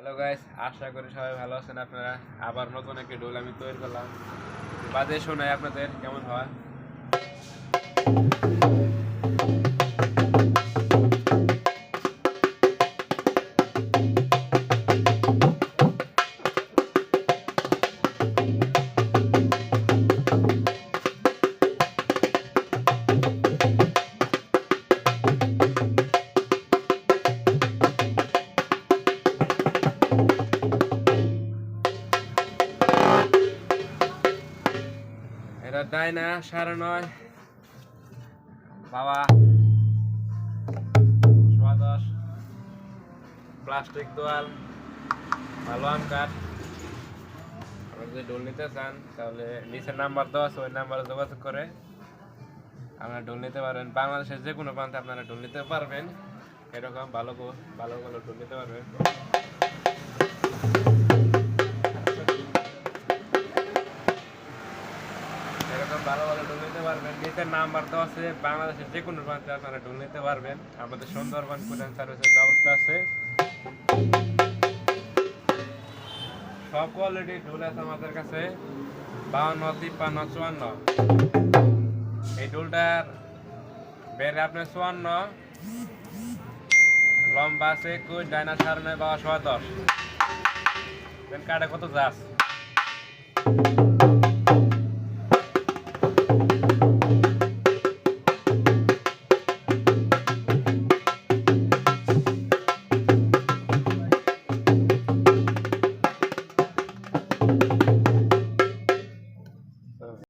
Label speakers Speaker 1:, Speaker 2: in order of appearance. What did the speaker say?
Speaker 1: Hello guys, আশা করি সবাই ভালো আছেন আপনারা। আবার নতুন একটি ঢোল আমি তৈরি করলাম, বাজে শোনাই আপনাদের কেমন হয়। এটা ডাইনা 9:30, বাবা 10:15, প্লাস্টিক তোয়াল, ভালো আম কাঠ। আপনারা যদি ঢোল নিতে চান তাহলে নিচের নাম্বার দেওয়া আছে, ওই নাম্বারে যোগাযোগ করে আপনারা ঢোল নিতে পারবেন। বাংলাদেশের যে কোনো প্রান্তে আপনারা ঢোল নিতে পারবেন, এরকম ভালো ভালো ঢোল নিতে পারবেন। ভালো ঢোল নিতে পারবেন, নিচের নাম্বার দেওয়া আছে। বাংলাদেশের যে কোনো প্রান্তে আপনারা ঢোল নিতে পারবেন। আমাদের সুন্দরবন কুরিয়ার সার্ভিসের ব্যবস্থা আছে। সব কোয়ালিটির ঢোল আছে আমাদের কাছে, 52, 53, 54। এই ঢোলটার বেড়ে আপনার 54, লম্বা আছে 21, ডাইনা 9.5, বাবা 10.5। কাটা কত যাস।